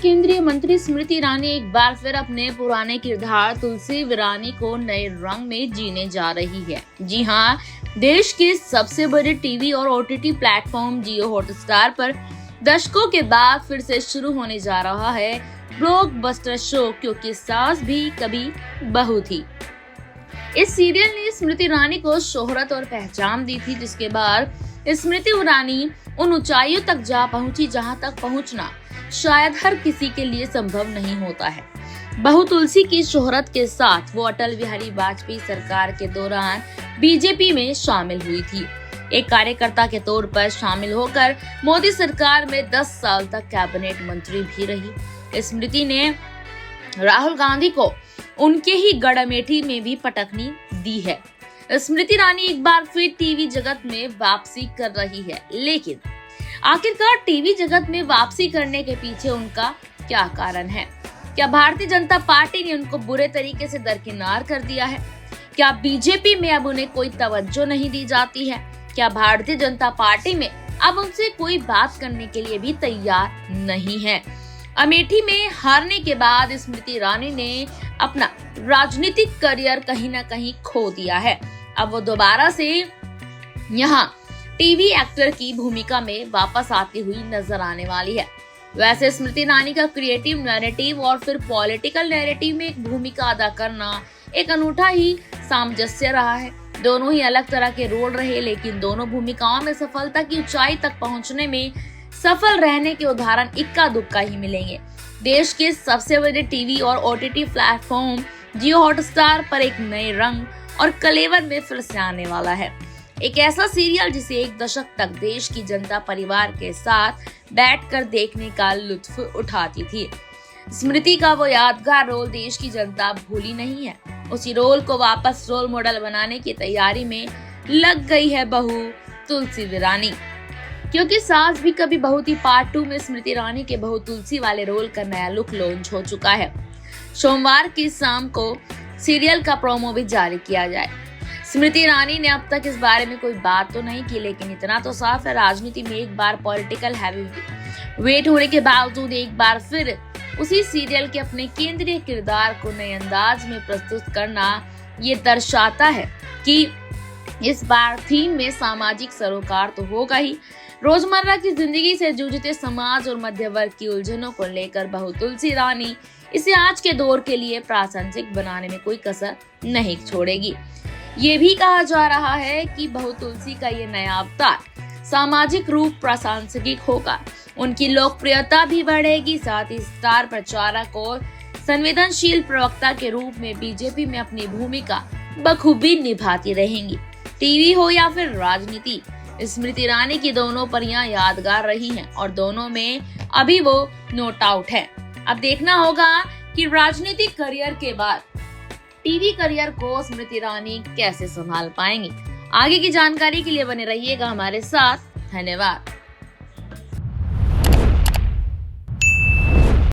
केंद्रीय मंत्री स्मृति ईरानी एक बार फिर अपने पुराने किरदार तुलसी ईरानी को नए रंग में जीने जा रही है। जी हाँ, देश के सबसे बड़े टीवी और ओटीटी प्लेटफॉर्म जियो हॉटस्टार पर दशकों के बाद फिर से शुरू होने जा रहा है ब्लॉकबस्टर शो क्योंकि सास भी कभी बहू थी। इस सीरियल ने स्मृति ईरानी को शोहरत और पहचान दी थी, जिसके बाद स्मृति ईरानी उन ऊंचाइयों तक जा पहुंची जहां तक पहुंचना शायद हर किसी के लिए संभव नहीं होता है। बहू तुलसी की शोहरत के साथ वो अटल बिहारी वाजपेयी सरकार के दौरान बीजेपी में शामिल हुई थी। एक कार्यकर्ता के तौर पर शामिल होकर मोदी सरकार में 10 साल तक कैबिनेट मंत्री भी रही। स्मृति ने राहुल गांधी को उनके ही गढ़ अमेठी में भी पटकनी दी है। स्मृति ईरानी एक बार फिर टीवी जगत में वापसी कर रही है, लेकिन आखिरकार टीवी जगत में वापसी करने के पीछे उनका क्या कारण है? क्या भारतीय जनता पार्टी ने उनको बुरे तरीके से दरकिनार कर दिया है? क्या बीजेपी में अब उन्हें कोई तवज्जो नहीं दी जाती है? क्या भारतीय जनता पार्टी में अब उनसे कोई बात करने के लिए भी तैयार नहीं है? अमेठी में हारने के बाद स्मृति ईरानी ने अपना राजनीतिक करियर कहीं न कहीं खो दिया है। अब वो दोबारा से यहाँ टीवी एक्टर की भूमिका में वापस आती हुई नजर आने वाली है। वैसे स्मृति ईरानी का क्रिएटिव नैरेटिव और फिर पॉलिटिकल नैरेटिव में एक भूमिका अदा करना एक अनूठा ही सामंजस्य रहा है। दोनों ही अलग तरह के रोल रहे, लेकिन दोनों भूमिकाओं में सफलता की ऊंचाई तक पहुंचने में सफल रहने के उदाहरण इक्का दुक्का ही मिलेंगे। देश के सबसे बड़े टीवी और ओटीटी प्लेटफॉर्म जियो हॉटस्टार पर एक नए रंग और कलेवर में फिर से आने वाला है। एक ऐसा सीरियल जिसे एक दशक तक देश की जनता परिवार के साथ बैठकर देखने का लुत्फ उठाती थी। स्मृति का वो यादगार रोल देश की जनता भूली नहीं है। उसी रोल को वापस रोल मॉडल बनाने की तैयारी में लग गई है बहू तुलसी ईरानी, क्योंकि सास भी कभी बहू थी पार्ट 2 में स्मृति ईरानी के बहू तुलसी वाले रोल का नया लुक लॉन्च हो चुका है। सोमवार की शाम को सीरियल का प्रोमो भी जारी किया जाए। स्मृति ईरानी ने अब तक इस बारे में कोई बात तो नहीं की, लेकिन इतना तो साफ है, राजनीति में एक बार पॉलिटिकल हैवी वेट होने के बावजूद एक बार फिर उसी सीरियल के अपने केंद्रीय किरदार को नए अंदाज में प्रस्तुत करना ये दर्शाता है कि इस बार थीम में सामाजिक सरोकार तो होगा ही। रोजमर्रा की जिंदगी से जूझते समाज और मध्य वर्ग की उलझनों को लेकर बहू तुलसी ईरानी इसे आज के दौर के लिए प्रासंगिक बनाने में कोई कसर नहीं छोड़ेगी। ये भी कहा जा रहा है कि बहू तुलसी का ये नया अवतार सामाजिक रूप प्रासंगिक होगा। उनकी लोकप्रियता भी बढ़ेगी, साथ ही स्टार प्रचारक और संवेदनशील प्रवक्ता के रूप में बीजेपी में अपनी भूमिका बखूबी निभाती रहेंगी। टीवी हो या फिर राजनीति, स्मृति ईरानी की दोनों परियां यादगार रही हैं और दोनों में अभी वो नोट आउट है। अब देखना होगा कि राजनीतिक करियर के बाद टीवी करियर को स्मृति ईरानी कैसे संभाल पाएंगी। आगे की जानकारी के लिए बने रहिएगा हमारे साथ। धन्यवाद।